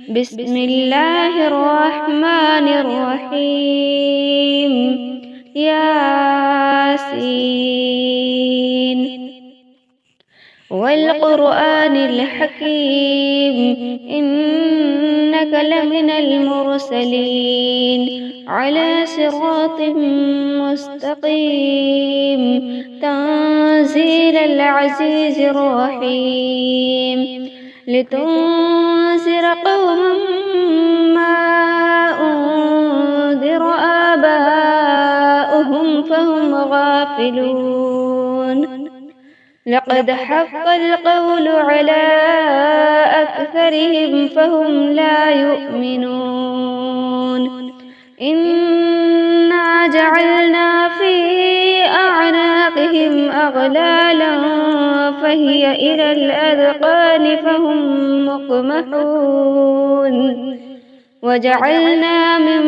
بسم الله الرحمن الرحيم. ياسين والقرآن الحكيم، إنك لمن المرسلين على صراط مستقيم، تنزيل العزيز الرحيم، لتنذر قوما ما أنذر آباؤهم فهم غافلون. لقد حق القول على أكثرهم فهم لا يؤمنون. إنا جعلنا في أعناقهم أغلالا فهي إلى الأذقان فهم مقمحون. وجعلنا من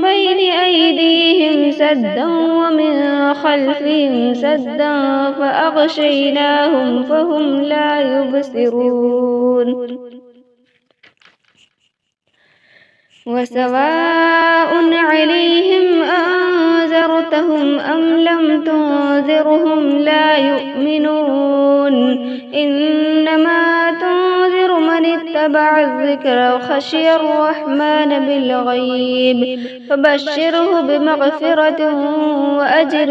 بين أيديهم سدا ومن خلفهم سدا فأغشيناهم فهم لا يبصرون. وسواء عليهم أنذرتهم أم لم تنذرهم لا يؤمنون. إنما تنذر من اتبع الذكر وخشي الرحمن بالغيب فبشره بمغفرة وأجر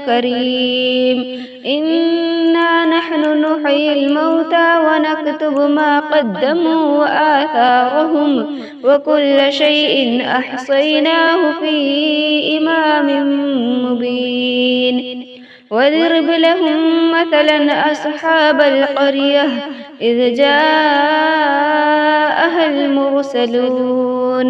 كريم. إنا نحن نحيي الموتى ونكتب ما قدموا وآثارهم وكل شيء أحصيناه في إمام مبين. واضرب لهم مثلا أصحاب القرية إذ جاءها المرسلون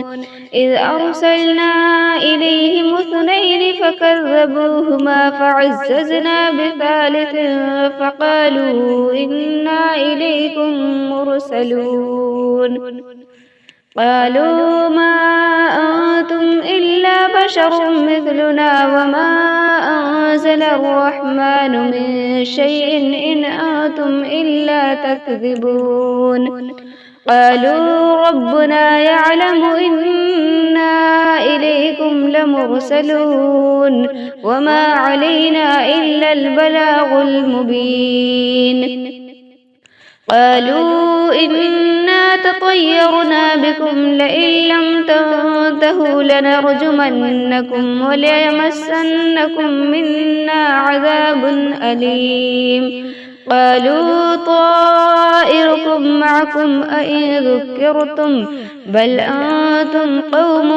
إذ أرسلنا إليهم اثنين فكذبوهما فعززنا بثالث فقالوا إنا إليكم مرسلون. قالوا ما أنتم إلا بشر مثلنا وما أنزل الرحمن من شيء إن أنتم إلا تكذبون. قالوا ربنا يعلم إنا إليكم لمرسلون وما علينا إلا البلاغ المبين. قالوا إنا تطيرنا بكم لئن لم تنتهوا لنرجمنكم وليمسنكم منا عذاب أليم. قالوا طائركم معكم أئن ذكرتم بل أنتم قوم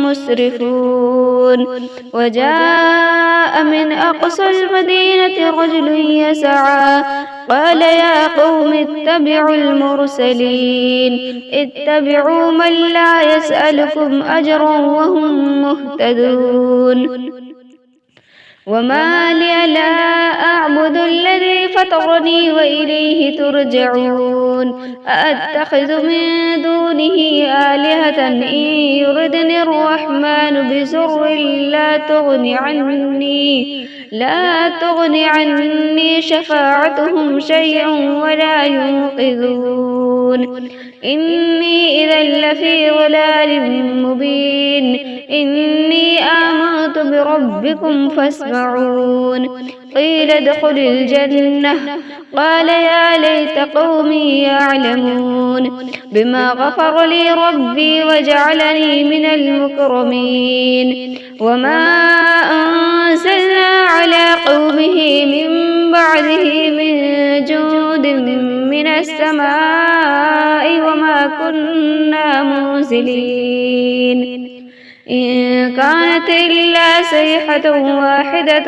مسرفون. وجاء من أقصى المدينة رجل يسعى قال يا قوم اتبعوا المرسلين اتبعوا من لا يسألكم أجرا وهم مهتدون. وما لي لا أعبد الذي فطرني وإليه ترجعون. أأتخذ من دونه آلهة إن يردني الرحمن بضر لا تغن عني شفاعتهم شيئا ولا ينقذون. إني إذا لفي ضلال مبين. إني آمنت بربكم فاسمعون. قيل ادخل الجنة قال يا ليت قومي يعلمون بما غفر لي ربي وجعلني من المكرمين. وما أنزلنا على قومه من بعده من جود من السماء وما كنا منزلين. إن كانت إلا صيحة واحدة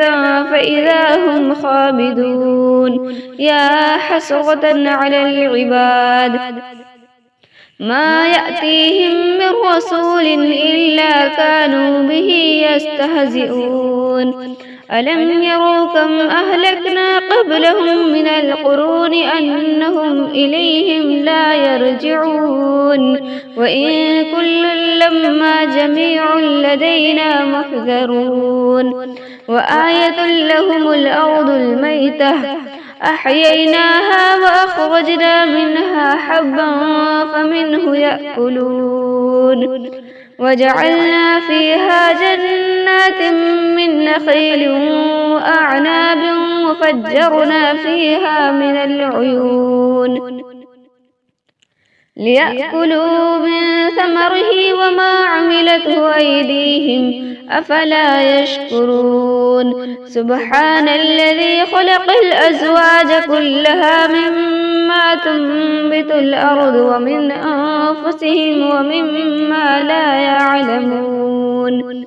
فإذا هم خامدون. يا حسرة على العباد ما يأتيهم من رسول إلا كانوا به يستهزئون. ألم يروا كم أهلكنا قبلهم من القرون أنهم إليهم لا يرجعون. وإن كل لما جميع لدينا محذرون. وآية لهم الأرض الميتة أحييناها وأخرجنا منها حبا فمنه يأكلون وجعلنا فيها جنات من نخيل وأعناب وفجرنا فيها من العيون ليأكلوا من ثمره وما عملته أيديهم أفلا يشكرون سبحان الذي خلق الأزواج كلها مما تنبت الأرض ومن أنفسهم ومما لا يعلمون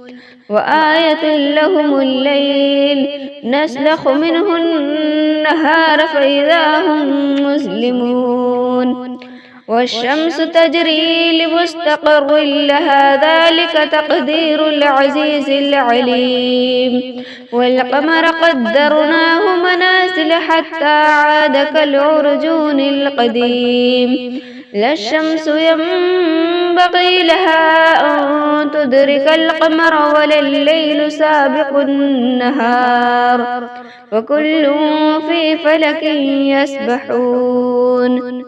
وآية لهم الليل نسلخ منه النهار فإذا هم مسلمون والشمس تجري لمستقر لها ذلك تقدير العزيز العليم والقمر قدرناه منازل حتى عاد كالعرجون القديم لا الشمس ينبغي لها أن تدرك القمر ولا الليل سابق النهار وكل في فلك يسبحون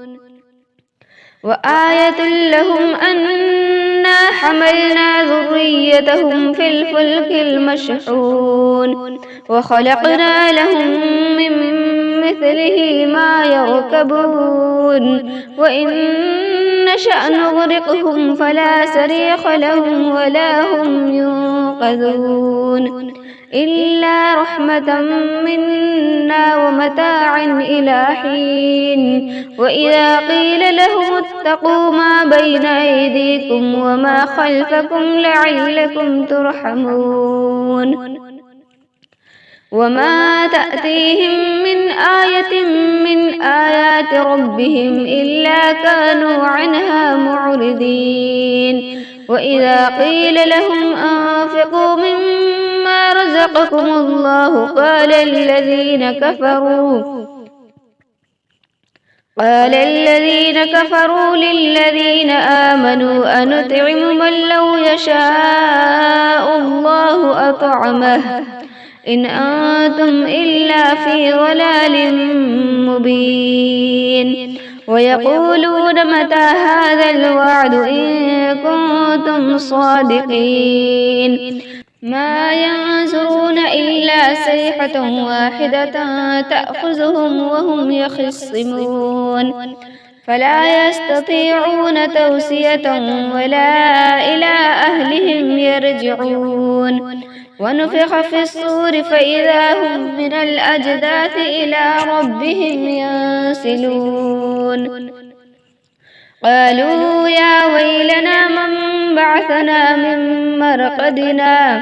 وآية لهم أنا حملنا ذريتهم في الفلك المشحون وخلقنا لهم من مثله ما يركبون وإن نشأ نغرقهم فلا صريخ لهم ولا هم ينقذون إلا رحمة منا ومتاعا إلى حين وإذا قيل لهم اتقوا ما بين أيديكم وما خلفكم لعلكم ترحمون وما تأتيهم من آية من آيات ربهم إلا كانوا عنها معرضين وإذا قيل لهم أنفقوا مما رزقكم الله قال الذين كفروا للذين آمنوا أنطعم من لو يشاء الله أطعمه إن أنتم إلا في ضلال مبين ويقولون متى هذا الوعد إن كنتم صادقين ما ينظرون إلا صيحة واحدة تأخذهم وهم يخصمون فلا يستطيعون توصية ولا إلى أهلهم يرجعون ونفخ في الصور فإذا هم من الأجداث إلى ربهم ينسلون قالوا يا ويلنا من بعثنا من مرقدنا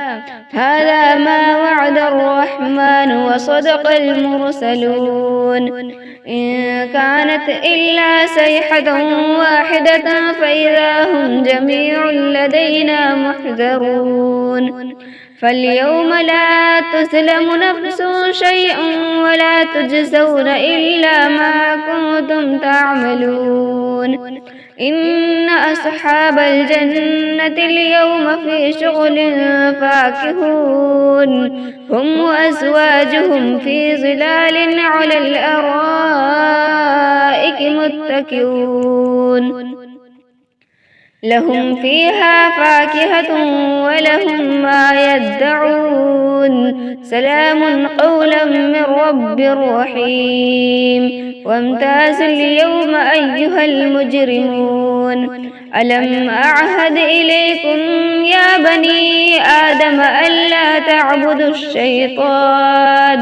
هذا ما وعد الرحمن وصدق المرسلون إن كانت إلا صيحة واحدة فإذا هم جميع لدينا محضرون فاليوم لا تظلم نفس شيئا ولا تجزون إلا ما كنتم تعملون إن أصحاب الجنة اليوم في شغل فاكهون هم وأزواجهم في ظلال على الأرائك متكئون لهم فيها فاكهة ولهم ما يدعون سلام قولا من رب رحيم وامتازوا اليوم أيها المجرمون ألم أعهد إليكم يا بني آدم ألا تعبدوا الشيطان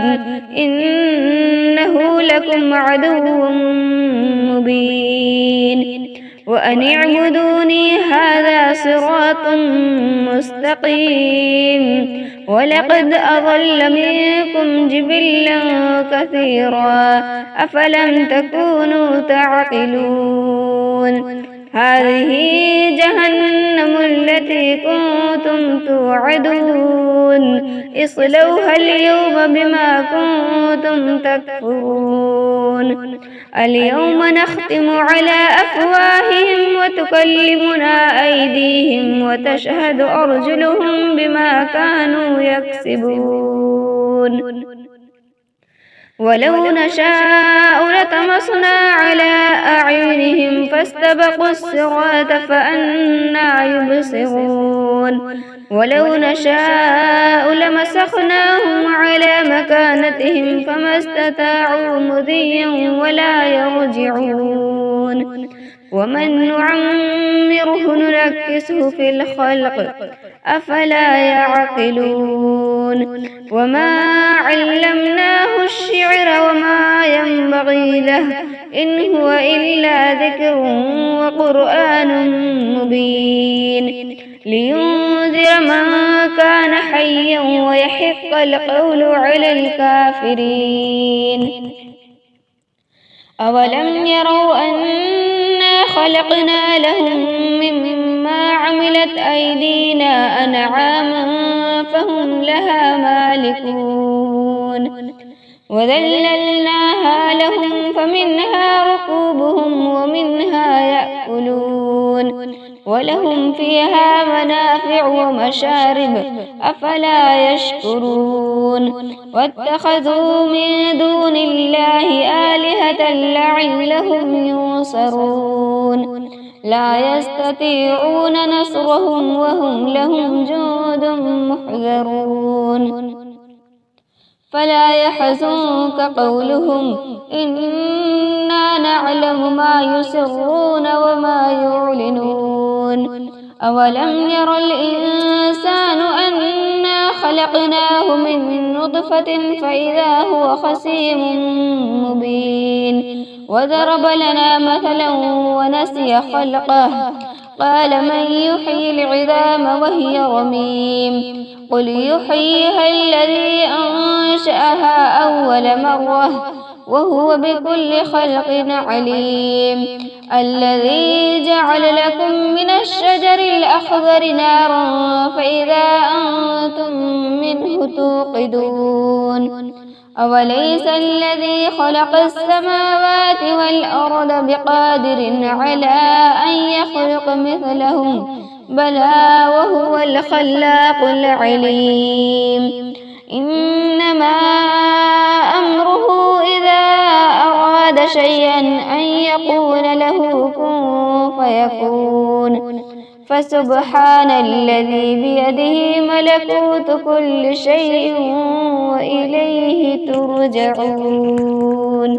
إنه لكم عدو مبين وأن اعبدوني هذا صراط مستقيم ولقد أضل منكم جبلا كثيرا أفلم تكونوا تعقلون هذه جهنم التي كنتم توعدون اصلوها اليوم بما كنتم تكفرون اليوم نختم على أفواههم وتكلمنا أيديهم وتشهد أرجلهم بما كانوا يكسبون ولو نشاء لطمسنا على أعينهم فاستبقوا الصراط فأنى يبصرون ولو نشاء لمسخناهم على مكانتهم فما استطاعوا مضيا ولا يرجعون ومن نعمره ننكسه في الخلق أفلا يعقلون وما علمناه الشعر وما ينبغي له إن هو إلا ذكر وقرآن مبين لينذر من كان حيا ويحق القول على الكافرين أولم يروا أنا خلقنا لهم مما عملت أيدينا أنعاما فهم لها مالكون وذللناها لهم فمنها ركوبهم ومنها يأكلون ولهم فيها منافع ومشارب أفلا يشكرون واتخذوا من دون الله آلهة لعلهم ينصرون لا يستطيعون نصرهم وهم لهم جند محضرون فلا يحزنك قولهم إنا نعلم ما يسرون وما يعلنون أولم ير الإنسان أنا خلقناه من نطفة فإذا هو خصيم مبين وضرب لنا مثلا ونسي خلقه قال من يحيي العظام وهي رميم قل يحييها الذي أنشأها أول مرة وهو بكل خلق عليم الذي جعل لكم من الشجر الأخضر نارا فإذا أنتم منه توقدون أوليس الذي خلق السماوات والأرض بقادر على أن يخلق مثلهم بلى وهو الخلاق العليم إنما أمره إذا أراد شيئا أن يقول له كن فيكون فسبحان الذي بيده ملكوت كل شيء وإليه ترجعون.